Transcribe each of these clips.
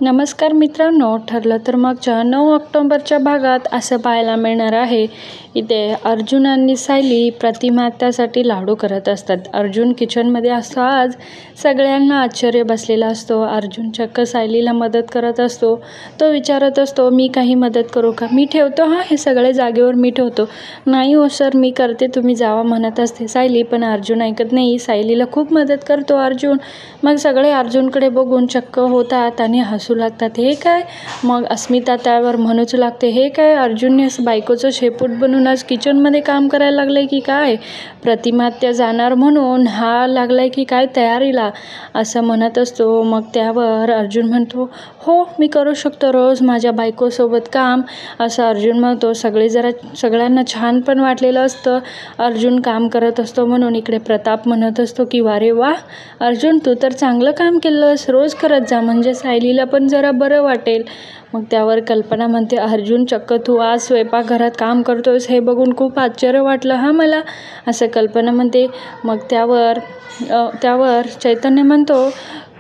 नमस्कार मित्रांनो, ठरलं तर मागच्या 9 ऑक्टोबरच्या भागात असं पाहायला मिळणार आहे. इथे अर्जुन आणि सायली प्रतिमा त्यासाठी लाडू करत असतात. अर्जुन किचनमध्ये असतो. आज सगळ्यांना आश्चर्य बसलेला असतो. अर्जुन चक्क सायलीला मदत करत असतो. तो विचारत असतो, मी काही मदत करू का? मी ठेवतो, हे सगळे जागेवर मी ठेवतो. नाही हो सर, मी करते, तुम्ही जावा म्हणत असते सायली. पण अर्जुन ऐकत नाही. सायलीला खूप मदत करतो अर्जुन. मग सगळे अर्जुनकडे बघून चक्क होतात आणि हसू लागतात. हे काय? मग अस्मिता त्यावर म्हणूच लागते, हे काय अर्जुनने असं बायकोचं शेपूट बनून आज किचनमध्ये काम करायला लागलंय की काय? प्रतिमा त्या जाणार म्हणून हा लागलाय की काय तयारीला, असं म्हणत असतो. मग त्यावर अर्जुन म्हणतो, हो मी करू शकतो रोज माझ्या बायकोसोबत काम, असं अर्जुन म्हणतो. सगळ्यांना छान पण वाटलेलं असतं अर्जुन काम करत असतो म्हणून. इकडे प्रताप म्हणत असतो की वारे वा अर्जुन, तू तर चांगलं काम केलंस, रोज करत जा, म्हणजे सायलीला पण जरा बरं वाटेल. मग त्यावर कल्पना म्हणते, अर्जुन चक्क तू आज स्वयंपाकघरात काम करतोयस हे बघून खूप आश्चर्य वाटलं मला, असं कल्पना म्हणते. मग त्यावर चैतन्य म्हणतो,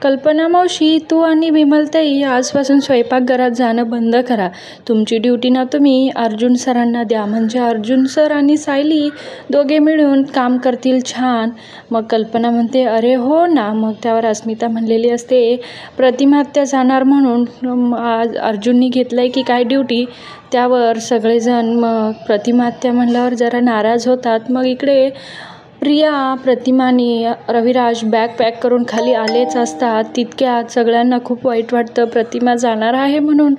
कल्पना मावशी, तू आणि विमलताई आजपासून स्वयंपाकघरात जाणं बंद करा. तुमची ड्युटी ना तुम्ही अर्जुन सरांना द्या, म्हणजे अर्जुन सर आणि सायली दोघे मिळून काम करतील छान. मग कल्पना म्हणते, अरे हो ना. मग त्यावर अस्मिता म्हणलेली असते, प्रतिमा त्या जाणार म्हणून आज अर्जुननी घेतलंय की काय ड्युटी. त्यावर सगळेजण मग प्रतिमा त्या म्हणल्यावर जरा नाराज होतात. मग इकडे प्रिया, प्रतिमा आणि रविराज बॅग पॅक करून खाली आलेच असतात. तितक्यात सगळ्यांना खूप वाईट वाटतं प्रतिमा जाणार आहे म्हणून.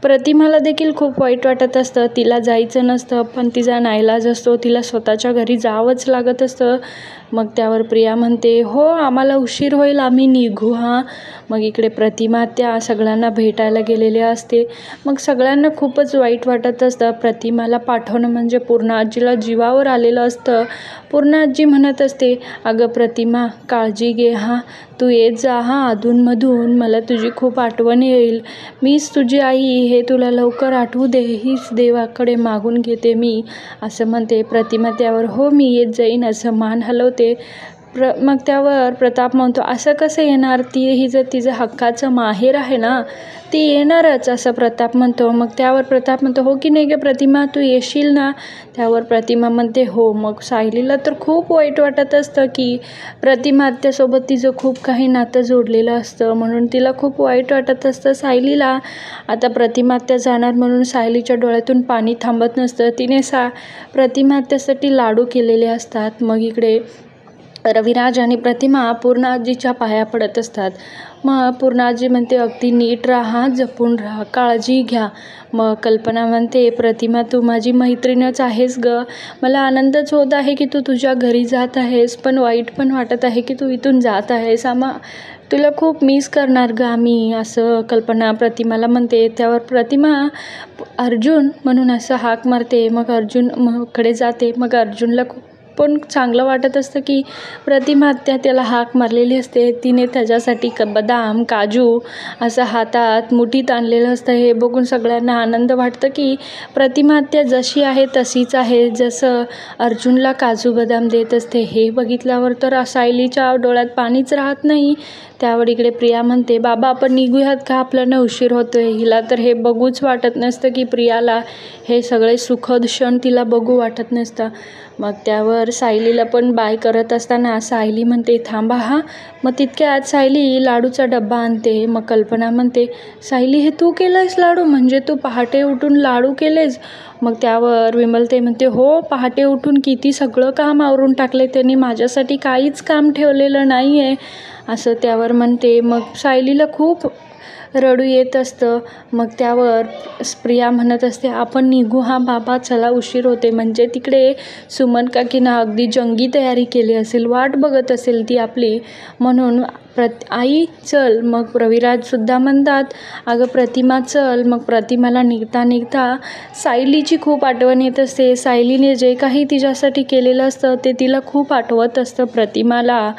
प्रतिमाला देखील खूप वाईट वाटत असतं. तिला जायचं नसतं, पण तिचा नाईलाज असतो, तिला स्वतःच्या घरी जावंच लागत असतं. मग त्यावर प्रिया म्हणते, हो आम्हाला उशीर होईल, आम्ही निघू मग इकडे प्रतिमा त्या सगळ्यांना भेटायला गेलेली असते. मग सगळ्यांना खूपच वाईट वाटत असतं. प्रतिमाला पाठवणं म्हणजे पूर्णा आजीला जीवावर आलेलं असतं. पूर्णा आजी म्हणत असते, अगं प्रतिमा काळजी घे तू येत जा अधूनमधून, मला तुझी खूप आठवण येईल, मीच तुझी आई, हे तुला लवकर आठवू दे, हीच देवाकडे मागून घेते मी, असं म्हणते. प्रतिमा त्यावर हो मी येत जाईन असं मान हलवते. मग त्यावर प्रताप म्हणतो, असं कसं येणार, ही जर तिचं हक्काचं माहेर आहे ना, ती येणारच, असं प्रताप म्हणतो. मग त्यावर प्रताप म्हणतो, हो की नाही ग प्रतिमा, तू येशील ना? त्यावर प्रतिमा म्हणते, हो. मग सायलीला तर खूप वाईट वाटत असतं की प्रतिमा त्यासोबत तिचं खूप काही नातं जोडलेलं असतं, म्हणून तिला खूप वाईट वाटत असतं सायलीला. आता प्रतिमा त्या जाणार म्हणून सायलीच्या डोळ्यातून पाणी थांबत नसतं. तिने प्रतिमा त्यासाठी लाडू केलेले असतात. मग इकडे रविराज आणि प्रतिमा पूर्णा आजीच्या पाया पडत असतात. मग पूर्णा आजी म्हणते, अगदी नीट राहा, जपून राहा, काळजी घ्या. मग कल्पना म्हणते, प्रतिमा तू माझी मैत्रीणच आहेस ग, मला आनंदच होत आहे की तू तुझ्या घरी जात आहेस, पण वाईट पण वाटत आहे की तू इथून जात आहेस, तुला खूप मिस करणार ग आम्ही, असं कल्पना प्रतिमाला म्हणते. त्यावर प्रतिमा अर्जुन म्हणून असं हाक मारते. मग अर्जुन कडे जाते. मग अर्जुनला पण चांगलं वाटत असतं की प्रतिमा त्याला हाक मारलेली असते. तिने त्याच्यासाठी बदाम, काजू असं हातात मुठीत आणलेलं असतं. हे बघून सगळ्यांना आनंद वाटतं की प्रतिमा जशी आहे तशीच आहे, जसं अर्जुनला काजू बदाम देत असते. हे बघितल्यावर तर सायलीच्या डोळ्यात पाणीच राहत नाही. त्यावर इकडे प्रिया म्हणते, बाबा आपण निघूयात का, आपल्याला उशीर होतोय. हिला तर हे बघूच वाटत नसतं की प्रियाला हे सगळे सुखद क्षण तिला बघू वाटत नसतं. मग त्यावर सायलीला पण बाय करत असताना सायली म्हणते, थांबा मग तितक्यात सायली लाडूचा डब्बा आणते. मग कल्पना म्हणते, सायली हे तू केलंयस लाडू, म्हणजे तू पहाटे उठून लाडू केलेस? मग त्यावर विमलते म्हणते, हो पहाटे उठून किती सगळं काम आवरून टाकले त्यांनी, माझ्यासाठी काहीच काम ठेवलेलं नाही आहे, असं त्यावर म्हणते. मग सायलीला खूप रडू येत असतं. मग त्यावर प्रिया म्हणत असते, आपण निघू बाबा, चला उशीर होते. म्हणजे तिकडे सुमन काकीनं अगदी जंगी तयारी केली असेल, वाट बघत असेल ती आपली, म्हणून आई चल. मग रविराजसुद्धा म्हणतात, अगं प्रतिमा चल. मग प्रतिमाला निघता सायलीची खूप आठवण येत असते. सायलीने जे काही तिच्यासाठी केलेलं असतं ते तिला खूप आठवत असतं प्रतिमाला.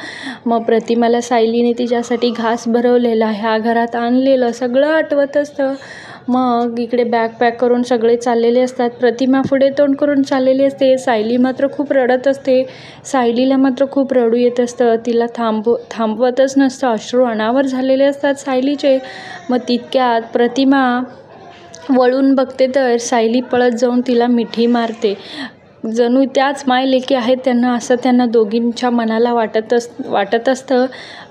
मग प्रतिमाला सायलीने तिच्यासाठी घास भरवलेला, ह्या घरात आणलेलं सगळं आठवत असतं. मग इकडे बॅग पॅक करून सगळे चाललेले असतात. प्रतिमा पुढे तोंड करून चाललेली असते. सायली मात्र खूप रडत असते. सायलीला मात्र खूप रडू येत असतं. तिला थांबवतच नसतं. अश्रू अनावर झालेले असतात सायलीचे. मग तितक्यात प्रतिमा वळून बघते तर सायली पळत जाऊन तिला मिठी मारते. जणू त्याच मायलेकी आहेत त्यांना, असं त्यांना दोघींच्या मनाला वाटत असतं.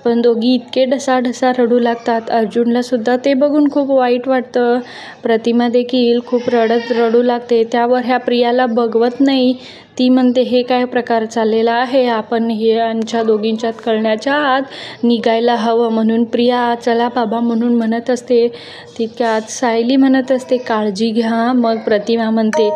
पण दोघी इतके ढसाढसा रडू लागतात. अर्जुनला सुद्धा ते बघून खूप वाईट वाटतं. प्रतिमा देखील खूप रडू लागते. त्यावर ह्या प्रियाला बघवत नाही. ती म्हणते, हे काय प्रकार चाललेला आहे, आपण हे यांच्या दोघींच्यात कळण्याच्या आत निघायला हवं. म्हणून प्रिया चला बाबा म्हणून म्हणत असते. तितक्यात सायली म्हणत असते, काळजी घ्या. मग प्रतिमा म्हणते,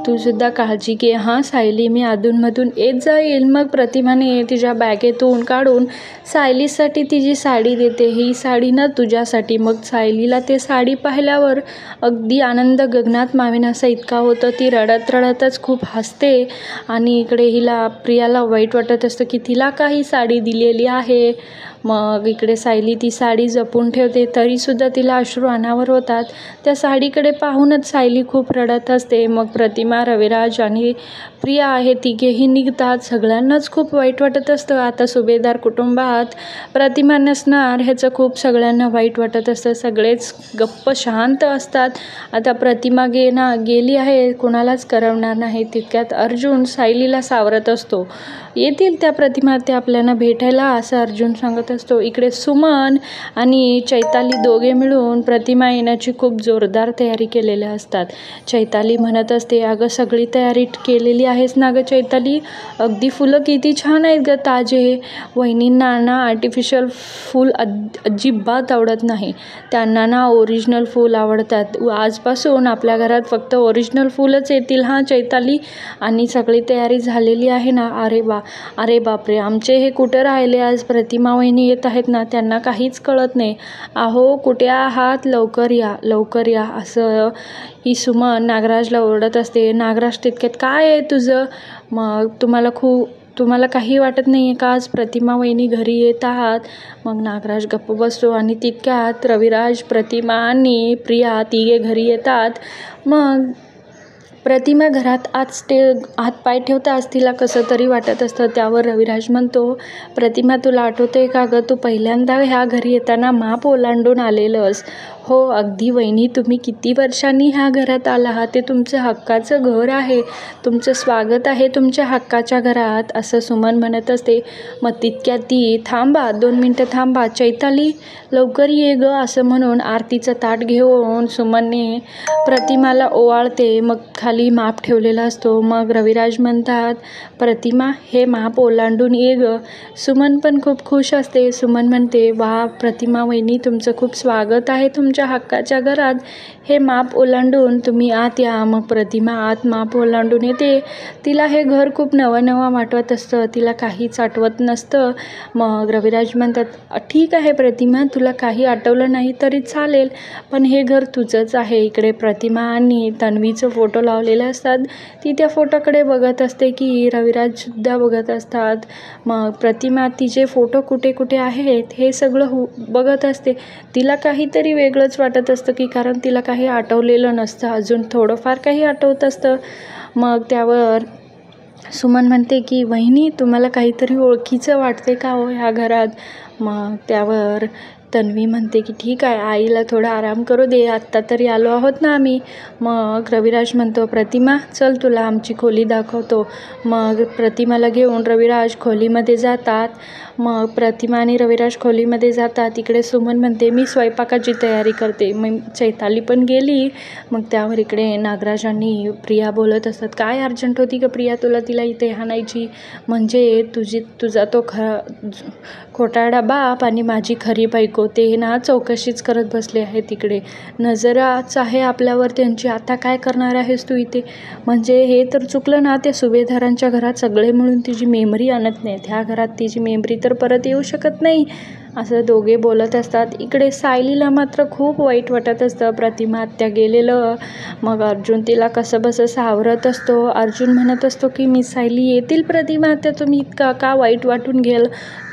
तू सुद्धा काळजी घे हां सायली, मी अधूनमधून येत जाईल. मग प्रतिमाने तिच्या बॅगेतून काढून सायलीसाठी तिची साडी देते. ही साडी ना तुझ्यासाठी. मग सायलीला ते साडी पाहिल्यावर अगदी आनंद गगनात मावेनासा इतका होतं. ती रडतच खूप हसते. आणि इकडे प्रियाला वाईट वाटत असतं की तिला काही साडी दिलेली आहे. मग इकडे सायली ती साडी जपून ठेवते. तरीसुद्धा तिला अश्रू अनावर होतात. त्या साडीकडे पाहूनच सायली खूप रडत असते. मग प्रतिमा, रविराज आणि प्रिया हे तिघेही निघतात. सगळ्यांनाच खूप वाईट वाटत असतं. आता सुभेदार कुटुंबात प्रतिमा नसणार ह्याचं खूप सगळ्यांना वाईट वाटत असतं. सगळेच गप्प शांत असतात. आता प्रतिमा गेली आहे, कोणालाच करवणार नाही. तितक्यात अर्जुन सायलीला सावरत असतो. येतील त्या प्रतिमा ते आपल्याला भेटायला, असं अर्जुन सांगत असतो. इकडे सुमन आणि चैताली दोघे मिळून प्रतिमा येण्याची खूप जोरदार तयारी केलेल्या असतात. चैताली म्हणत असते, अगं सगळी तयारी केलेली आहेस ना गं चैताली, अगदी फुलं किती छान आहेत गं ताजे. वहिनींना ना आर्टिफिशियल फूल अजिबात आवडत नाही, त्यांना ना ओरिजिनल फूल आवडतात. आजपासून आपल्या घरात फक्त ओरिजिनल फूलच येतील हां चैताली. आणि सगळी तयारी झालेली आहे ना. अरे बापरे, आमचे हे कुठं राहिले, आज प्रतिमा वहिनी येत आहेत ना, त्यांना काहीच कळत नाही. अहो कुठे आहात, लवकर या असं ही सुमन नागराजला ओरडत असते. नागराज तितक्यात, काय आहे तुझं, मग तुम्हाला काही वाटत नाही आहे का, आज प्रतिमा वहिनी घरी येत आहात. मग नागराज गप्प बसतो. आणि तितक्यात रविराज, प्रतिमा आणि प्रिया तिघे घरी येतात. मग प्रतिमा घरात हातपाय ठेवताच तिला कसं तरी वाटत असतं. त्यावर रविराज म्हणतो, प्रतिमा तुला आठवतंय का गं, तू पहिल्यांदा ह्या घरी येताना माप ओलांडून आलेलंस. हो अगदी वहिनी, तुम्ही किती वर्षांनी ह्या घरात आला आहात, ते तुमचं हक्काचं घर आहे, तुमचं स्वागत आहे तुमच्या हक्काच्या घरात, असं सुमन म्हणत असते. मग तितक्यात ती, थांबा 2 मिनटं थांबा चैताली, लवकर ये गं, असं म्हणून आरतीचं ताट घेऊन सुमनने प्रतिमाला ओवाळते. मग खाली माप ठेवलेला असतो. मग रविराज म्हणतात, प्रतिमा हे माप ओलांडून ये गं. सुमन पण खूप खुश असते. सुमन म्हणते, वा प्रतिमा वहिनी, तुमचं खूप स्वागत आहे तुमच्या हक्काच्या घरात, हे माप ओलांडून तुम्ही आत या. मग प्रतिमा आत माप ओलांडून येते. तिला हे घर खूप नवं वाटत असतं, तिला काहीच आठवत नसतं. मग रविराज म्हणतात, ठीक आहे प्रतिमा, तुला काही आठवलं नाही तरी चालेल, पण हे घर तुझंच आहे. इकडे प्रतिमा आणि तन्वीचं फोटो लावलेले असतात. ती त्या फोटोकडे बघत असते की रविराजसुद्धा बघत असतात. मग प्रतिमा तिचे फोटो कुठे आहेत हे सगळं बघत असते. तिला काहीतरी वेगळंच वाटत असतं की कारण तिला काही आठवलेलं नसतं, अजून थोडंफार काही आठवत असतं. मग त्यावर सुमन म्हणते की वहिनी, तुम्हाला काहीतरी ओळखीचं वाटते का हो ह्या घरात. मग त्यावर तन्वी म्हणते की ठीक आहे, आईला थोडा आराम करू दे, आत्ता तरी आलो आहोत ना आम्ही. मग रविराज म्हणतो, प्रतिमा चल तुला आमची खोली दाखवतो. मग प्रतिमाला घेऊन रविराज खोलीमध्ये जातात. मग प्रतिमा आणि रविराज खोलीमध्ये जातात. इकडे सुमन म्हणते, मी स्वयंपाकाची तयारी करते. मग चैताली पण गेली. मग त्यावर इकडे नागराज आणि प्रिया बोलत असतात, काय अर्जंट होती का प्रिया तुला तिला इथे हाणायची, म्हणजे तुझा तो खोटारडा बाप आणि माझी खरी बायको ते ना चौकशीच करत बसले आहे तिकडे, नजराच आहे आपल्यावर त्यांची, आता काय करणार आहेस तू इथे, म्हणजे हे तर चुकलं ना, त्या सुभेदारांच्या घरात सगळे मिळून तिची मेमरी आणत नाहीत, ह्या घरात तिची मेमरी तर परत येऊ शकत नाही. असं दोघे बोलत असतात. इकडे सायलीला मात्र खूप वाईट वाटत असतं. प्रतिमा आत्या गेलेलं. मग अर्जुन तिला कसंबसं सावरत असतो. अर्जुन म्हणत असतो की मी सायली येतील प्रतिमा आत्या, तुम्ही इतका का वाईट वाटून घ्याल?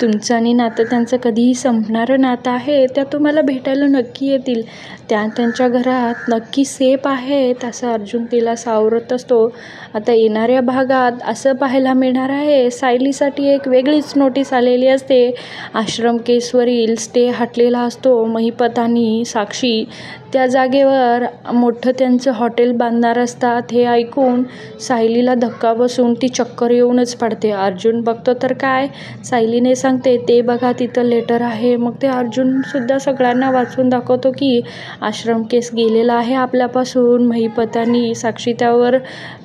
तुमचं आणि नातं त्यांचं कधीही संपणारं नातं आहे. त्या तुम्हाला भेटायला नक्की येतील. त्या त्यांच्या घरात नक्की सेफ आहेत असं अर्जुन तिला सावरत असतो. आता येणाऱ्या भागात असं पाहायला मिळणार आहे, सायलीसाठी एक वेगळीच नोटीस आलेली असते. आश्रम केसवरील स्टे हटलेला असतो. महिपत आणि साक्षी त्या जागेवर मोठं त्यांचं हॉटेल बांधणार असतात. हे ऐकून सायलीला धक्का बसून ती चक्कर येऊनच पडते. अर्जुन बघतो तर काय, सायलीने सांगते ते बघा तिथं लेटर आहे. मग ते अर्जुनसुद्धा सगळ्यांना वाचून दाखवतो की आश्रम केस गेलेला आहे आपल्यापासून. महिपत आणि साक्षी त्यावर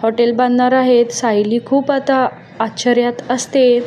हॉटेल बांधणार आहेत. सायली खूप आता आश्चर्यात असते.